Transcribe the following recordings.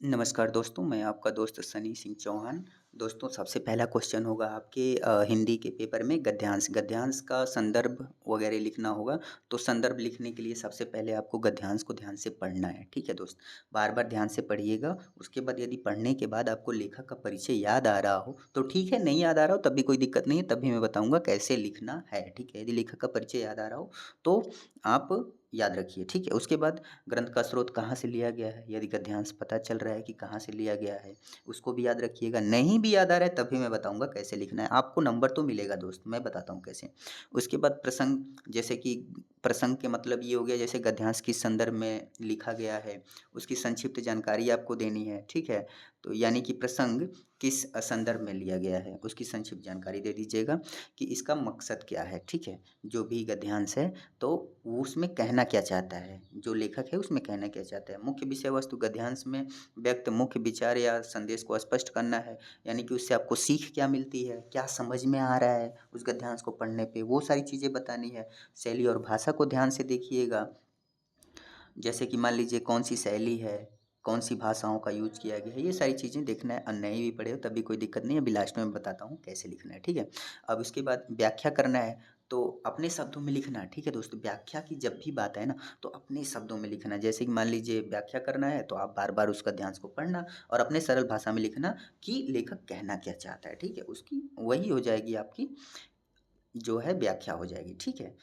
नमस्कार दोस्तों, मैं आपका दोस्त सनी सिंह चौहान। दोस्तों सबसे पहला क्वेश्चन होगा आपके हिंदी के पेपर में गद्यांश। गद्यांश का संदर्भ वगैरह लिखना होगा, तो संदर्भ लिखने के लिए सबसे पहले आपको गद्यांश को ध्यान से पढ़ना है, ठीक है दोस्त? बार-बार ध्यान से पढ़िएगा, उसके बाद यदि पढ़ने के बाद आपको लेखक का परिचय याद आ रहा हो, तो ठीक है, नहीं याद आ रहा हो तब भी कोई दिक्कत नहीं है, तब भी मैं बताऊँगा कैसे लिखना है, ठीक है? यदि लेखक का परिचय याद आ रहा हो, तो आप याद रखिए, ठीक है? उसके बाद ग्रंथ का स्रोत कहाँ से लिया गया है, यदि गद्यांश पता चल रहा है कि कहाँ से लिया गया है, उसको भी याद रखिएगा। नहीं भी याद आ रहा है तब भी मैं बताऊँगा कैसे लिखना है, आपको नंबर तो मिलेगा दोस्त, मैं बताता हूँ कैसे। उसके बाद प्रसंग, जैसे कि प्रसंग के मतलब ये हो गया जैसे गद्यांश किस संदर्भ में लिखा गया है, उसकी संक्षिप्त जानकारी आपको देनी है, ठीक है? तो यानी कि प्रसंग किस संदर्भ में लिया गया है, उसकी संक्षिप्त जानकारी दे दीजिएगा कि इसका मकसद क्या है, ठीक है? जो भी गद्यांश है तो वो उसमें कहना क्या चाहता है, जो लेखक है उसमें कहना क्या चाहता है। मुख्य विषय वस्तु गद्यांश में व्यक्त मुख्य विचार या संदेश को स्पष्ट करना है, यानी कि उससे आपको सीख क्या मिलती है, क्या समझ में आ रहा है उस गद्यांश को पढ़ने पे, वो सारी चीज़ें बतानी है। शैली और भाषा को ध्यान से देखिएगा, जैसे कि मान लीजिए कौन-सी शैली है, कौन-सी भाषाओं का यूज़ किया गया है, ये सारी चीज़ें देखना है। नहीं भी पढ़े हो तब भी कोई दिक्कत नहीं है, अभी लास्ट में मैं बताता हूँ कैसे लिखना है, ठीक है? अब उसके बाद व्याख्या करना है, तो अपने शब्दों में लिखना है, ठीक है दोस्तों? व्याख्या की जब भी बात आए ना, तो अपने शब्दों में लिखना है। जैसे कि मान लीजिए व्याख्या करना है, तो आप बार-बार उस गद्यांश को पढ़ना और अपने सरल भाषा में लिखना कि लेखक कहना क्या चाहता है, ठीक है? उसकी वही हो जाएगी आपकी जो है व्याख्या हो जाएगी, ठीक है?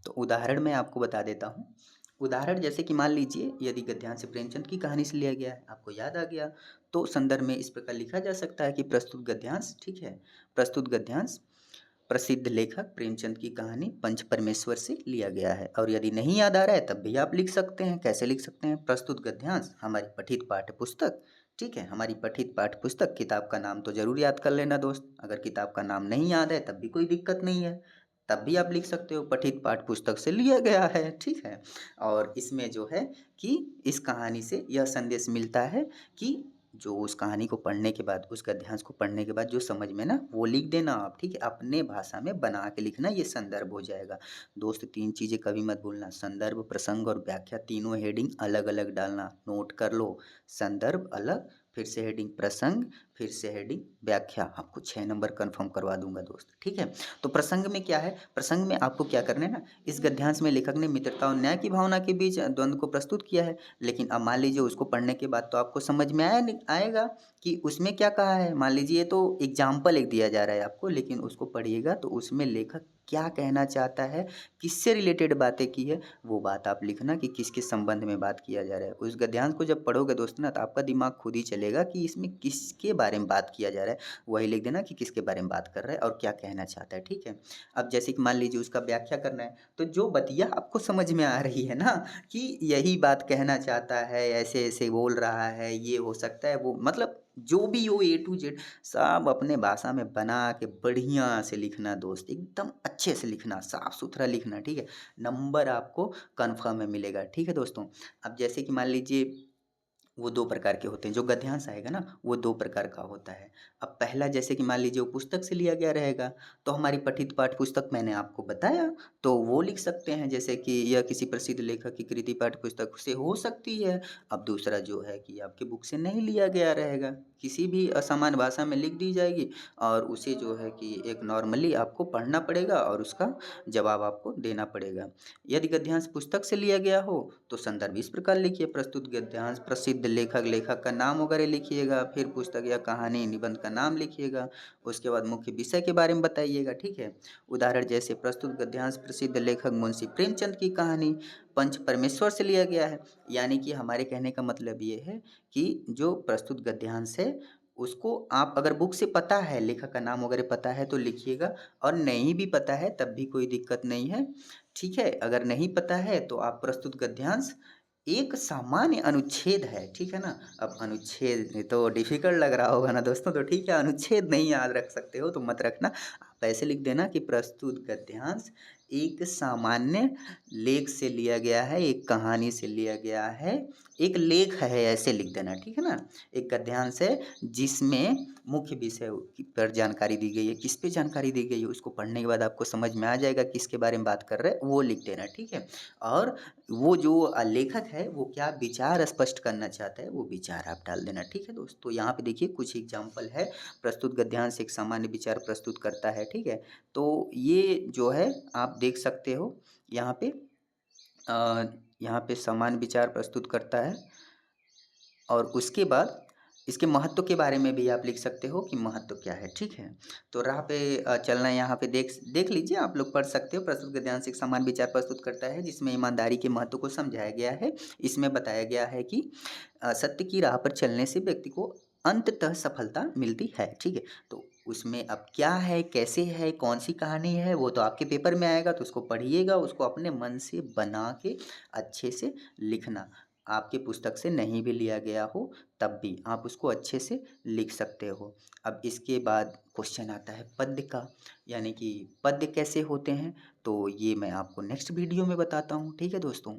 तो उदाहरण मैं आपको बता देता हूँ। उदाहरण जैसे कि मान लीजिए यदि गद्यांश से प्रेमचंद की कहानी से लिया गया है, आपको याद आ गया, तो संदर्भ में इस प्रकार लिखा जा सकता है कि प्रस्तुत गद्यांश, ठीक है? प्रस्तुत गद्यांश प्रसिद्ध लेखक प्रेमचंद की कहानी पंच परमेश्वर से लिया गया है। और यदि नहीं याद आ रहा है तब भी आप लिख सकते हैं। कैसे लिख सकते हैं? प्रस्तुत गद्यांश हमारी पठित पाठ्य पुस्तक, ठीक है? हमारी पठित पाठ्य पुस्तक, किताब का नाम तो ज़रूर याद कर लेना दोस्त। अगर किताब का नाम नहीं याद है तब भी कोई दिक्कत नहीं है, तब भी आप लिख सकते हो पठित पाठ्य पुस्तक से लिया गया है, ठीक है? और इसमें जो है कि इस कहानी से यह संदेश मिलता है कि जो उस कहानी को पढ़ने के बाद, उस गद्यांश को पढ़ने के बाद जो समझ में ना, वो लिख देना आप, ठीक है? अपने भाषा में बना के लिखना, ये संदर्भ हो जाएगा। दोस्त 3 चीज़ें कभी मत भूलना, संदर्भ, प्रसंग और व्याख्या, तीनों हेडिंग अलग-अलग डालना, नोट कर लो। संदर्भ अलग, फिर से हेडिंग प्रसंग, फिर से हेडिंग व्याख्या, आपको 6 नंबर कन्फर्म करवा दूँगा दोस्त, ठीक है? तो प्रसंग में क्या है? प्रसंग में आपको क्या करना है ना, इस गद्यांश में लेखक ने मित्रता और न्याय की भावना के बीच द्वंद्व को प्रस्तुत किया है। लेकिन अब मान लीजिए उसको पढ़ने के बाद तो आपको समझ में आएगा कि उसमें क्या कहा है। मान लीजिए ये तो एग्जाम्पल एक दिया जा रहा है आपको, लेकिन उसको पढ़िएगा तो उसमें लेखक क्या कहना चाहता है, किससे रिलेटेड बातें की है, वो बात आप लिखना कि किसके संबंध में बात किया जा रहा है। उस गद्यांश को जब पढ़ोगे दोस्त ना, तो आपका दिमाग खुद ही चलेगा कि इसमें किसके बारे में बात किया जा रहा है। वही लिख देना कि किसके बारे में बात कर रहा है और क्या कहना चाहता है, ठीक है? अब जैसे कि मान लीजिए उसका व्याख्या करना है, तो जो बतिया आपको समझ में आ रही है ना कि यही बात कहना चाहता है, ऐसे-ऐसे बोल रहा है, ये हो सकता है, वो मतलब जो भी हो ए टू ज़ेड सब अपने भाषा में बना के बढ़िया से लिखना दोस्त, एकदम अच्छे से लिखना, साफ-सुथरा लिखना, ठीक है? नंबर आपको कन्फर्म में मिलेगा, ठीक है दोस्तों? अब जैसे कि मान लीजिए वो 2 प्रकार के होते हैं, जो गद्यांश आएगा ना, वो 2 प्रकार का होता है। अब पहला जैसे कि मान लीजिए वो पुस्तक से लिया गया रहेगा, तो हमारी पठित पाठ्य पुस्तक मैंने आपको बताया, तो वो लिख सकते हैं जैसे कि यह किसी प्रसिद्ध लेखक की कृति पाठ्य पुस्तक से हो सकती है। अब दूसरा जो है कि आपकी बुक से नहीं लिया गया रहेगा, किसी भी असामान्य भाषा में लिख दी जाएगी और उसे जो है कि एक नॉर्मली आपको पढ़ना पड़ेगा और उसका जवाब आपको देना पड़ेगा। यदि गद्यांश पुस्तक से लिया गया हो, तो संदर्भ इस प्रकार लिखिए, प्रस्तुत गद्यांश प्रसिद्ध लेखक, लेखक का नाम वगैरह लिखिएगा, फिर पुस्तक या कहानी, निबंध का नाम लिखिएगा, उसके बाद मुख्य विषय के बारे में बताइएगा, ठीक है? उदाहरण जैसे प्रस्तुत गद्यांश प्रसिद्ध लेखक मुंशी प्रेमचंद की कहानी पंच परमेश्वर से लिया गया है। यानी कि हमारे कहने का मतलब ये है कि जो प्रस्तुत गद्यांश है, उसको आप अगर बुक से पता है, लेखक का नाम वगैरह पता है तो लिखिएगा और नहीं भी पता है तब भी कोई दिक्कत नहीं है, ठीक है? अगर नहीं पता है तो आप प्रस्तुत गद्यांश एक सामान्य अनुच्छेद है, ठीक है ना? अब अनुच्छेद तो डिफ़िकल्ट लग रहा होगा ना दोस्तों, तो ठीक है, अनुच्छेद नहीं याद रख सकते हो तो मत रखना। आप ऐसे लिख देना कि प्रस्तुत गद्यांश एक सामान्य लेख से लिया गया है, एक कहानी से लिया गया है, एक लेख है ऐसे लिख देना, ठीक है ना? एक गद्यांश है जिसमें मुख्य विषय पर जानकारी दी गई है। किस पे जानकारी दी गई है उसको पढ़ने के बाद आपको समझ में आ जाएगा किसके बारे में बात कर रहे हैं, वो लिख देना, ठीक है? और वो जो लेखक है वो क्या विचार स्पष्ट करना चाहता है वो विचार आप डाल देना, ठीक है दोस्त? तो यहाँ पे देखिए कुछ एग्जाम्पल है। प्रस्तुत गद्यांश एक सामान्य विचार प्रस्तुत करता है, ठीक है? तो ये जो है आप देख सकते हो यहाँ पे यहाँ पे सामान्य विचार प्रस्तुत करता है और उसके बाद इसके महत्व के बारे में भी आप लिख सकते हो कि महत्व क्या है, ठीक है? तो राह पे चलना यहाँ पे देख देख लीजिए, आप लोग पढ़ सकते हो। प्रस्तुत गद्यांश एक सामान्य विचार प्रस्तुत करता है जिसमें ईमानदारी के महत्व को समझाया गया है। इसमें बताया गया है कि सत्य की राह पर चलने से व्यक्ति को अंततः सफलता मिलती है, ठीक है? तो उसमें अब क्या है, कैसे है, कौन सी कहानी है, वो तो आपके पेपर में आएगा, तो उसको पढ़िएगा, उसको अपने मन से बना के अच्छे से लिखना। आपके पुस्तक से नहीं भी लिया गया हो तब भी आप उसको अच्छे से लिख सकते हो। अब इसके बाद क्वेश्चन आता है पद्य का, यानी कि पद्य कैसे होते हैं, तो ये मैं आपको नेक्स्ट वीडियो में बताता हूँ, ठीक है दोस्तों?